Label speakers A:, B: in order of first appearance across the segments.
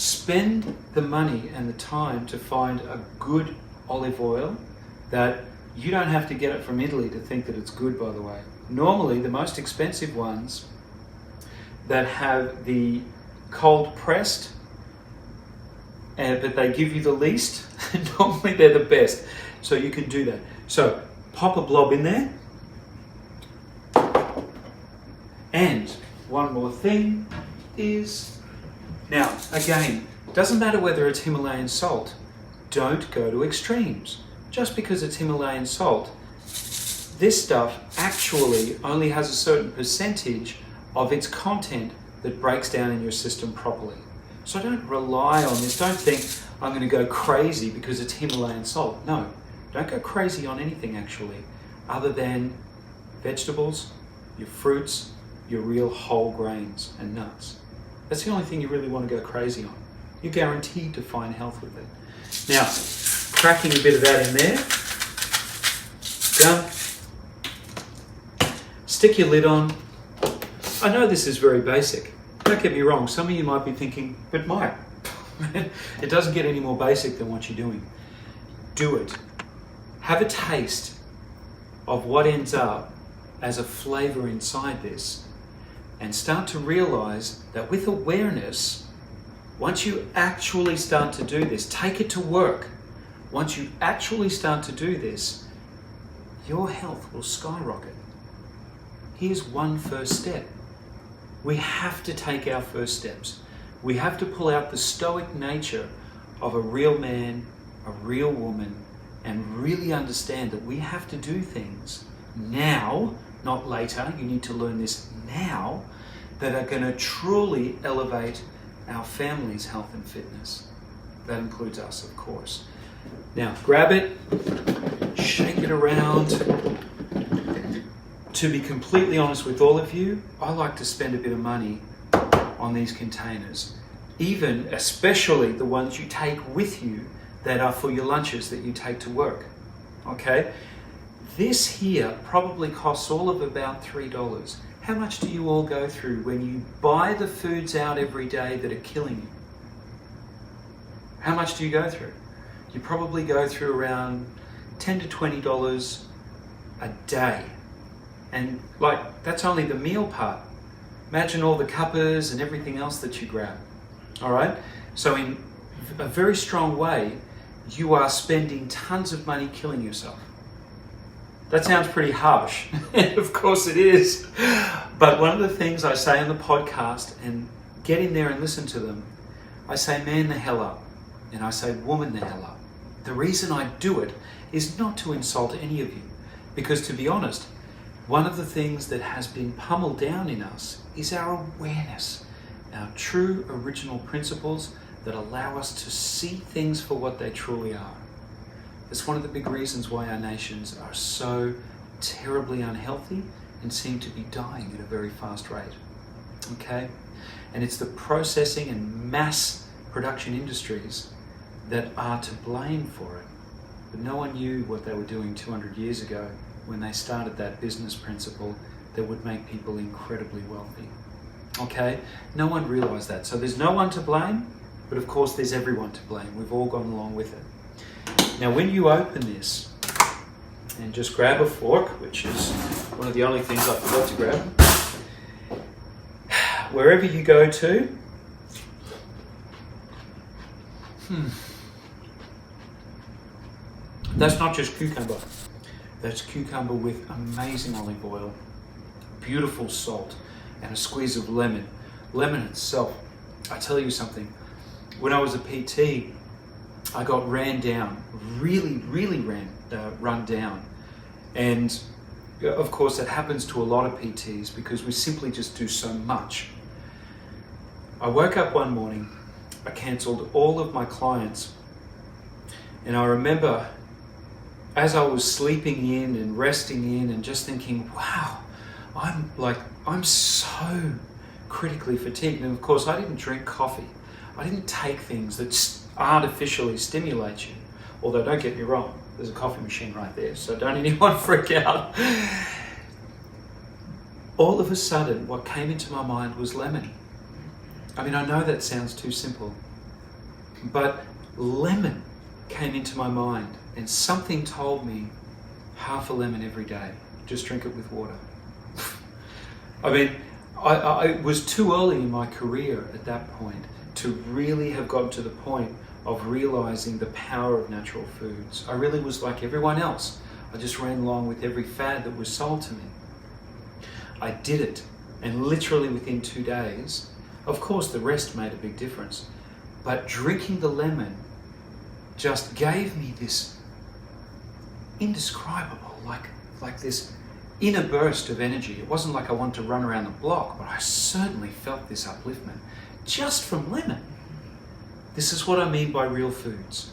A: spend the money and the time to find a good olive oil that you don't have to get it from Italy to think that it's good, by the way. Normally, the most expensive ones that have the cold pressed, but they give you the least, normally they're the best. So you can do that. So pop a blob in there. And one more thing is, now again, doesn't matter whether it's Himalayan salt, don't go to extremes. Just because it's Himalayan salt, this stuff actually only has a certain percentage of its content that breaks down in your system properly. So don't rely on this. Don't think I'm going to go crazy because it's Himalayan salt. No, don't go crazy on anything actually, other than vegetables, your fruits, your real whole grains and nuts. That's the only thing you really want to go crazy on. You're guaranteed to find health with it. Now, cracking a bit of that in there. Done. Stick your lid on. I know this is very basic. Don't get me wrong. Some of you might be thinking, but Mike, it doesn't get any more basic than what you're doing. Do it. Have a taste of what ends up as a flavor inside this, and start to realize that with awareness, once you actually start to do this, take it to work. Once you actually start to do this, your health will skyrocket. Here's one first step. We have to take our first steps. We have to pull out the stoic nature of a real man, a real woman, and really understand that we have to do things now, not later. You need to learn this now, that are going to truly elevate our family's health and fitness. That includes us, of course. Now, grab it, shake it around. To be completely honest with all of you, I like to spend a bit of money on these containers, especially the ones you take with you that are for your lunches that you take to work. Okay? This here probably costs all of about $3. How much do you all go through when you buy the foods out every day that are killing you? How much do you go through? You probably go through around $10 to $20 a day. And that's only the meal part. Imagine all the cuppas and everything else that you grab. All right? So in a very strong way, you are spending tons of money killing yourself. That sounds pretty harsh. Of course it is. But one of the things I say on the podcast, and get in there and listen to them, I say, man the hell up. And I say, woman the hell up. The reason I do it is not to insult any of you. Because to be honest, one of the things that has been pummeled down in us is our awareness, our true original principles that allow us to see things for what they truly are. It's one of the big reasons why our nations are so terribly unhealthy and seem to be dying at a very fast rate. Okay? And it's the processing and mass production industries that are to blame for it. But no one knew what they were doing 200 years ago when they started that business principle that would make people incredibly wealthy. Okay? No one realized that. So there's no one to blame, but of course there's everyone to blame. We've all gone along with it. Now when you open this, and just grab a fork, which is one of the only things I forgot to grab, wherever you go to, that's not just cucumber. That's cucumber with amazing olive oil, beautiful salt, and a squeeze of lemon. Lemon itself, I tell you something, when I was a PT, I got run down, really run down. And of course that happens to a lot of PTs because we simply just do so much. I woke up one morning, I cancelled all of my clients, and I remember as I was sleeping in and resting in and just thinking, wow, I'm so critically fatigued. And of course I didn't drink coffee. I didn't take things that artificially stimulate you. Although don't get me wrong, there's a coffee machine right there, so don't anyone freak out. All of a sudden, what came into my mind was lemon. I mean, I know that sounds too simple, But lemon came into my mind, and something told me half a lemon every day. Just drink it with water. I mean, I was too early in my career at that point to really have gotten to the point of realizing the power of natural foods. I really was like everyone else. I just ran along with every fad that was sold to me. I did it, and literally within 2 days, of course the rest made a big difference, but drinking the lemon just gave me this indescribable, like this inner burst of energy. It wasn't like I wanted to run around the block, but I certainly felt this upliftment just from lemon. This is what I mean by real foods.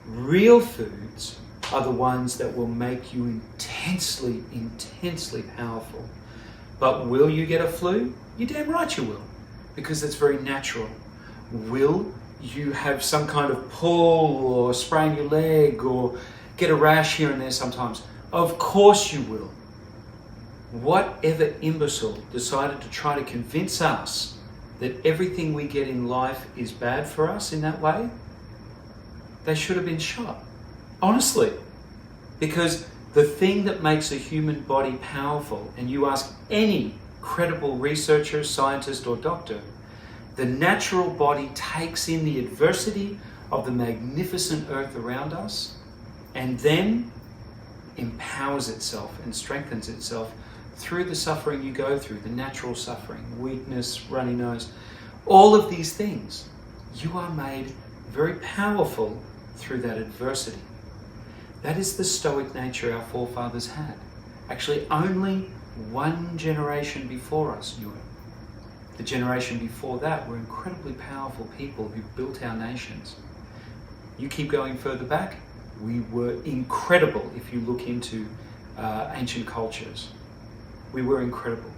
A: Real foods are the ones that will make you intensely, intensely powerful. But will you get a flu? You're damn right you will, because it's very natural. Will you have some kind of pull or sprain your leg or get a rash here and there sometimes? Of course you will. Whatever imbecile decided to try to convince us that everything we get in life is bad for us in that way, they should have been shot. Honestly. Because the thing that makes a human body powerful, and you ask any credible researcher, scientist, or doctor, the natural body takes in the adversity of the magnificent earth around us and then empowers itself and strengthens itself through the suffering you go through, the natural suffering, weakness, runny nose, all of these things. You are made very powerful through that adversity. That is the stoic nature our forefathers had. Actually, only one generation before us knew it. The generation before that were incredibly powerful people who built our nations. You keep going further back, we were incredible if you look into ancient cultures. We were incredible.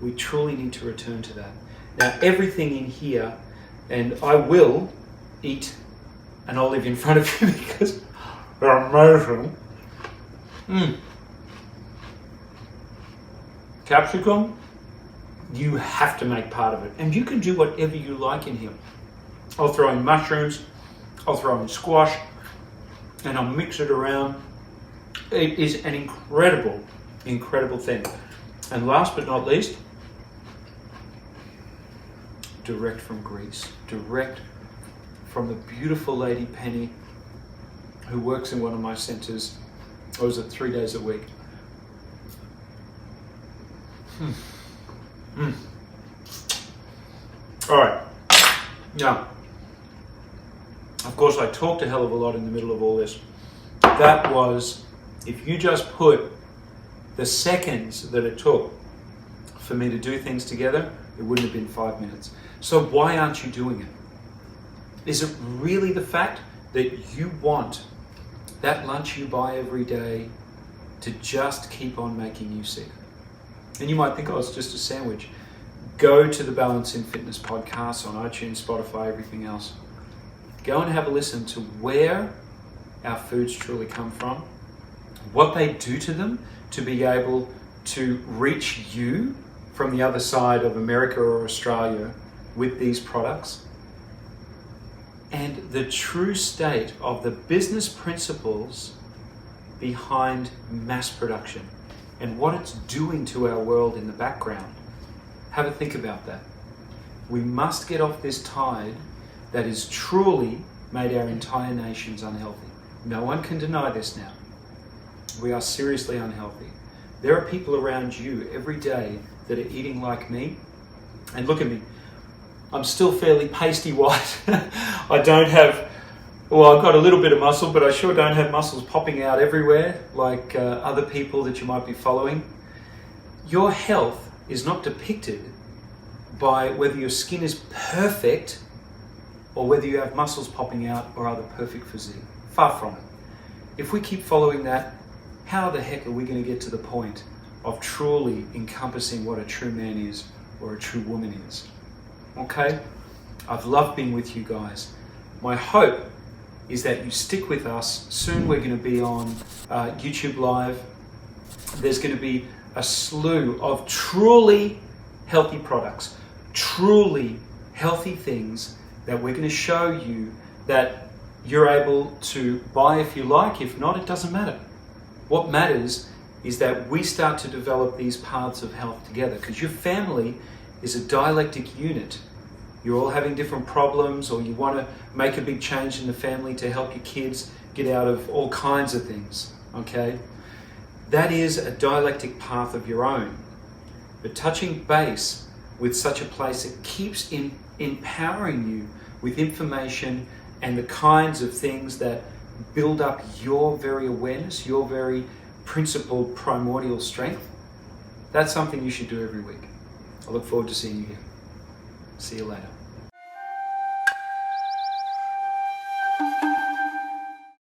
A: We truly need to return to that. Now, everything in here, and I will eat an olive in front of you because they're amazing. Capsicum, you have to make part of it. And you can do whatever you like in here. I'll throw in mushrooms, I'll throw in squash, and I'll mix it around. It is an incredible, incredible thing. And last but not least, direct from Greece, direct from the beautiful lady Penny, who works in one of my centres. Or is it 3 days a week? All right. Now, of course, I talked a hell of a lot in the middle of all this. That was, if you just put the seconds that it took for me to do things together, it wouldn't have been 5 minutes. So why aren't you doing it? Is it really the fact that you want that lunch you buy every day to just keep on making you sick? And you might think, oh, it's just a sandwich. Go to the Balance in Fitness podcast on iTunes, Spotify, everything else. Go and have a listen to where our foods truly come from, what they do to them to be able to reach you from the other side of America or Australia with these products, and the true state of the business principles behind mass production and what it's doing to our world in the background. Have a think about that. We must get off this tide that has truly made our entire nations unhealthy. No one can deny this now. We are seriously unhealthy. There are people around you every day that are eating like me. And look at me. I'm still fairly pasty white. I don't have, well, I've got a little bit of muscle, but I sure don't have muscles popping out everywhere like other people that you might be following. Your health is not depicted by whether your skin is perfect or whether you have muscles popping out or other perfect physique. Far from it. If we keep following that, how the heck are we going to get to the point of truly encompassing what a true man is or a true woman is? Okay? I've loved being with you guys. My hope is that you stick with us. Soon we're going to be on YouTube Live. There's going to be a slew of truly healthy products, truly healthy things that we're going to show you that you're able to buy if you like. If not, it doesn't matter. What matters is that we start to develop these paths of health together, because your family is a dialectic unit. You're all having different problems, or you want to make a big change in the family to help your kids get out of all kinds of things, okay? That is a dialectic path of your own. But touching base with such a place, it keeps empowering you with information and the kinds of things that build up your very awareness, your very principled primordial strength. That's something you should do every week. I look forward to seeing you here. See you later.